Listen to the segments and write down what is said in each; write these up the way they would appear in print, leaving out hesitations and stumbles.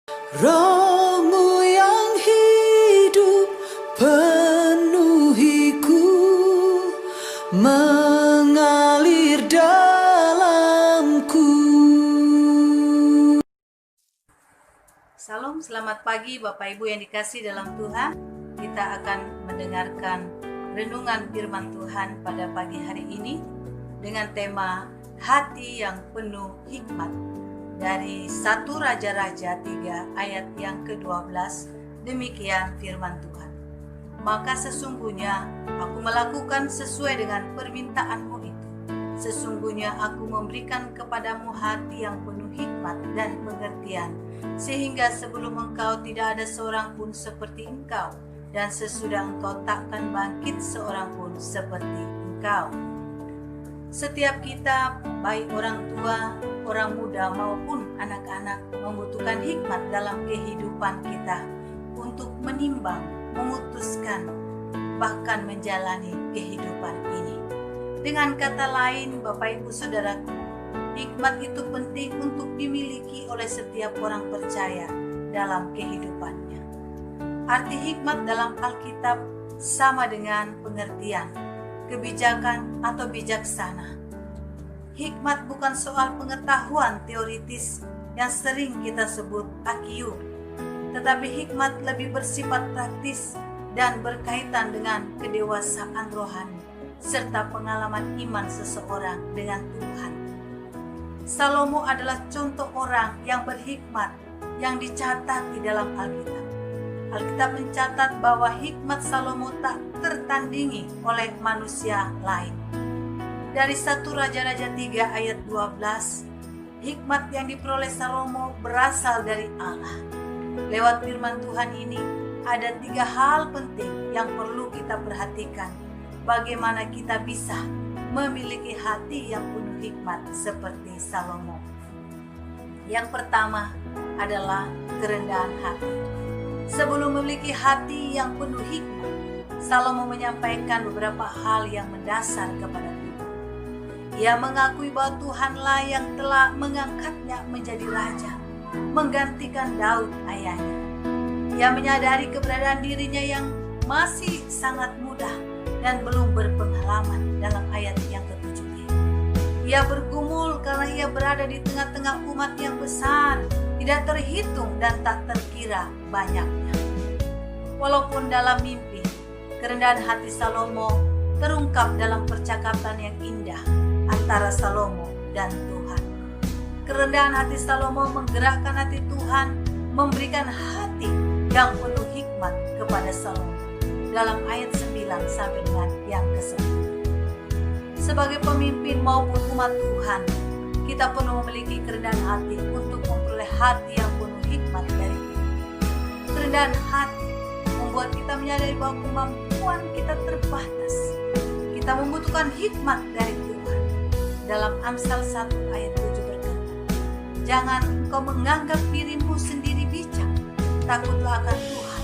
Rohmu yang hidup penuhiku, mengalir dalamku. Salam, selamat pagi Bapak Ibu yang dikasihi dalam Tuhan. Kita akan mendengarkan renungan firman Tuhan pada pagi hari ini dengan tema hati yang penuh hikmat. Dari 1 Raja-Raja 3 ayat yang ke-12, demikian firman Tuhan. Maka sesungguhnya aku melakukan sesuai dengan permintaanmu itu. Sesungguhnya aku memberikan kepadamu hati yang penuh hikmat dan pengertian, sehingga sebelum engkau tidak ada seorang pun seperti engkau, dan sesudah engkau takkan bangkit seorang pun seperti engkau. Setiap kita, baik orang tua, orang muda maupun anak-anak, membutuhkan hikmat dalam kehidupan kita untuk menimbang, memutuskan, bahkan menjalani kehidupan ini. Dengan kata lain, Bapak Ibu Saudaraku, hikmat itu penting untuk dimiliki oleh setiap orang percaya dalam kehidupannya. Arti hikmat dalam Alkitab sama dengan pengertian, kebijakan atau bijaksana. Hikmat bukan soal pengetahuan teoritis yang sering kita sebut IQ, tetapi hikmat lebih bersifat praktis dan berkaitan dengan kedewasaan rohani serta pengalaman iman seseorang dengan Tuhan. Salomo adalah contoh orang yang berhikmat yang dicatat di dalam Alkitab. Alkitab mencatat bahwa hikmat Salomo tak tertandingi oleh manusia lain. Dari 1 Raja-Raja 3 ayat 12, hikmat yang diperoleh Salomo berasal dari Allah. Lewat firman Tuhan ini, ada 3 hal penting yang perlu kita perhatikan bagaimana kita bisa memiliki hati yang penuh hikmat seperti Salomo. Yang pertama adalah kerendahan hati. Sebelum memiliki hati yang penuh hikmat, Salomo menyampaikan beberapa hal yang mendasar kepada Tuhan. Ia mengakui bahwa Tuhanlah yang telah mengangkatnya menjadi raja, menggantikan Daud ayahnya. Ia menyadari keberadaan dirinya yang masih sangat muda dan belum berpengalaman dalam ayat yang ke-7. Ia bergumul karena ia berada di tengah-tengah umat yang besar, tidak terhitung dan tak terkira banyaknya. Walaupun dalam mimpi, kerendahan hati Salomo terungkap dalam percakapan yang indah antara Salomo dan Tuhan. Kerendahan hati Salomo menggerakkan hati Tuhan, memberikan hati yang penuh hikmat kepada Salomo. Dalam ayat 9 sampai dengan yang ke-10. Sebagai pemimpin maupun umat Tuhan, kita perlu memiliki kerendahan hati untuk memperoleh hati yang penuh hikmat dari Tuhan. Kerendahan hati membuat kita menyadari bahwa kemampuan kita terbatas. Kita membutuhkan hikmat dari Tuhan. Dalam Amsal 1 ayat 7 berkata, jangan engkau menganggap dirimu sendiri bijak, takutlah akan Tuhan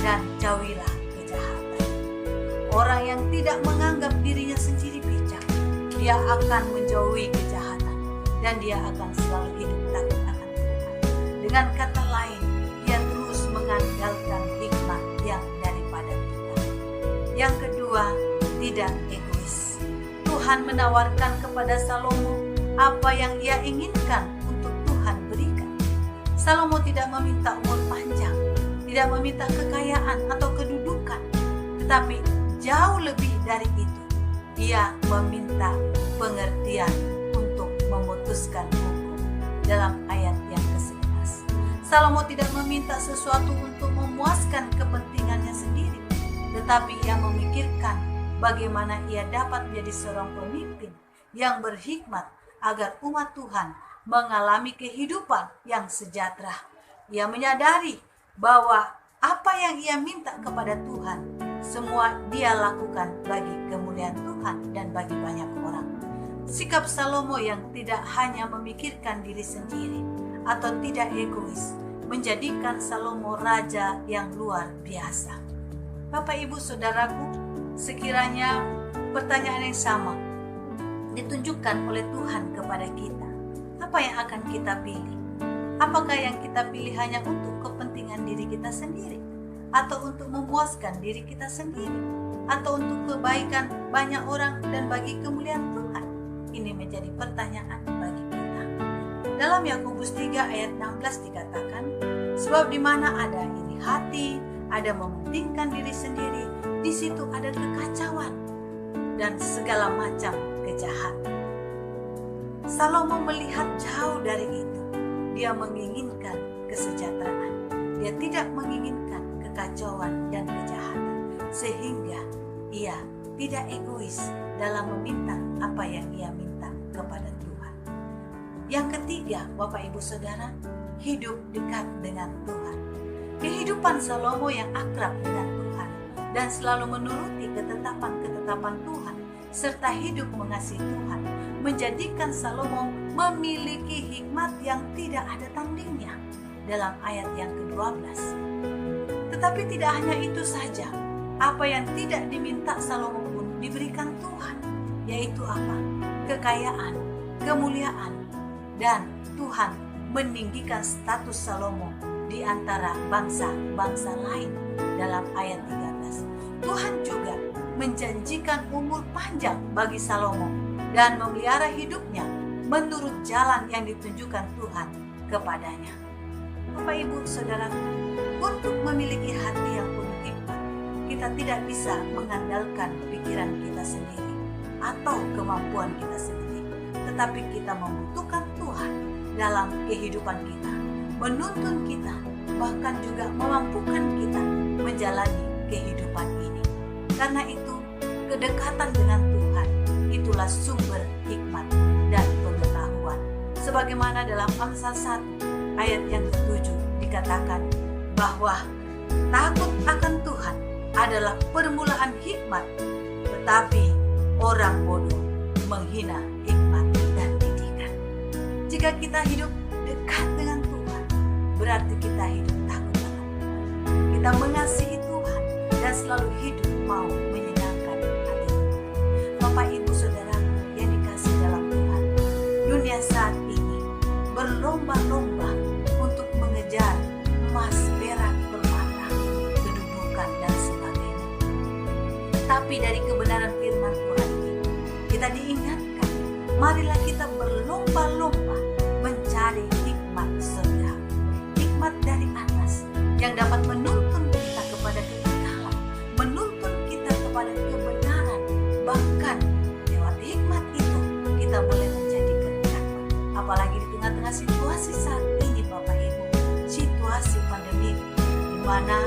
dan jauhilah kejahatan. Orang yang tidak menganggap dirinya sendiri bijak, dia akan menjauhi kejahatan dan dia akan selalu hidup takut akan Tuhan. Dengan kata lain, dia terus mengandalkan hikmat yang daripada Tuhan. Yang kedua, tidak egois. Tuhan menawarkan kepada Salomo apa yang ia inginkan untuk Tuhan berikan. Salomo tidak meminta umur panjang, tidak meminta kekayaan atau kedudukan, tetapi jauh lebih dari itu. Ia meminta pengertian untuk memutuskan hukum dalam ayat yang ke-11. Salomo tidak meminta sesuatu untuk memuaskan kepentingannya sendiri, tetapi ia memikirkan bagaimana ia dapat menjadi seorang pemimpin yang berhikmat agar umat Tuhan mengalami kehidupan yang sejahtera. Ia menyadari bahwa apa yang ia minta kepada Tuhan, semua dia lakukan bagi kemuliaan Tuhan dan bagi banyak orang. Sikap Salomo yang tidak hanya memikirkan diri sendiri atau tidak egois, menjadikan Salomo raja yang luar biasa. Bapak Ibu Saudaraku, sekiranya pertanyaan yang sama ditunjukkan oleh Tuhan kepada kita, apa yang akan kita pilih? Apakah yang kita pilih hanya untuk kepentingan diri kita sendiri, atau untuk memuaskan diri kita sendiri, atau untuk kebaikan banyak orang dan bagi kemuliaan Tuhan? Ini menjadi pertanyaan bagi kita. Dalam Yakobus 3 ayat 16 dikatakan, sebab di mana ada iri hati, ada mementingkan diri sendiri, di situ ada kekacauan dan segala macam kejahatan. Salomo melihat jauh dari itu. Dia menginginkan kesejahteraan. Dia tidak menginginkan kekacauan dan kejahatan, sehingga ia tidak egois dalam meminta apa yang ia minta kepada Tuhan. Yang ketiga, Bapak Ibu Saudara, hidup dekat dengan Tuhan. Kehidupan Salomo yang akrab dengan Tuhan dan selalu menuruti ketetapan-ketetapan Tuhan serta hidup mengasihi Tuhan menjadikan Salomo memiliki hikmat yang tidak ada tandingnya dalam ayat yang ke-12. Tetapi tidak hanya itu saja, apa yang tidak diminta Salomo pun diberikan Tuhan, yaitu apa? Kekayaan, kemuliaan, dan Tuhan meninggikan status Salomo di antara bangsa-bangsa lain dalam ayat 13. Tuhan juga menjanjikan umur panjang bagi Salomo dan memelihara hidupnya menurut jalan yang ditunjukkan Tuhan kepadanya. Bapak Ibu Saudara, untuk memiliki hati yang penuh hikmat, kita tidak bisa mengandalkan pikiran kita sendiri atau kemampuan kita sendiri, tetapi kita membutuhkan Tuhan dalam kehidupan kita, menuntun kita, bahkan juga memampukan kita menjalani kehidupan ini. Karena itu, kedekatan dengan Tuhan itulah sumber hikmat dan pengetahuan. Sebagaimana dalam Amsal 1 ayat yang ke-7 dikatakan bahwa takut akan Tuhan adalah permulaan hikmat, tetapi orang bodoh menghina hikmat dan didikan. Jika kita hidup dekat dengan Tuhan, berarti kita hidup takut akan Tuhan. Kita mengasihi Tuhan dan selalu hidup mau menyenangkan hati Tuhan. Bapak Ibu Saudara yang dikasihi dalam Tuhan, dunia saat ini berlomba-lomba untuk mengejar emas, perak, permata, kedudukan dan sebagainya. Tapi dari kebenaran firman Tuhan ini, kita diingatkan, marilah kita berlomba-lomba mencari hikmat surga, hikmat dari atas yang dapat menuntun kita kepada kekekalan, menuntun kita kepada kebenaran. Bahkan lewat hikmat itu kita boleh menjadi berkat. Apalagi di tengah-tengah situasi saat ini, Bapak Ibu, situasi pandemi di mana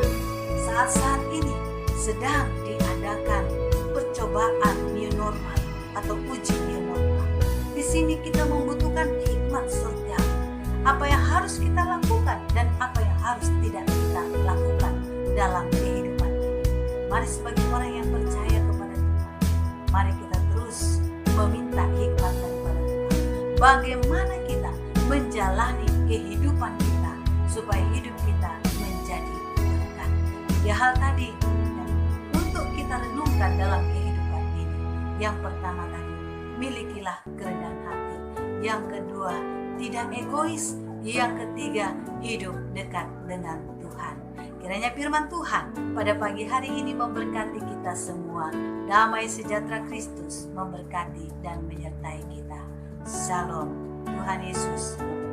saat-saat ini sedang diadakan percobaan new normal atau uji new normal. Di sini kita membutuhkan hikmat surga. Apa yang harus kita lakukan dan apa yang harus tidak kita lakukan dalam kehidupan ini. Mari sebagai orang yang percaya kepada Tuhan, mari kita terus meminta hikmat daripada Tuhan. Bagaimana kita menjalani kehidupan kita supaya hidup kita menjadi berkat. Ya, hal tadi yang untuk kita renungkan dalam kehidupan ini. Yang pertama tadi, milikilah kerendahan hati. Yang kedua, tidak egois. Yang ketiga, hidup dekat dengan Tuhan. Kiranya firman Tuhan pada pagi hari ini memberkati kita semua. Damai sejahtera Kristus memberkati dan menyertai kita. Shalom. Tuhan Yesus memberkati.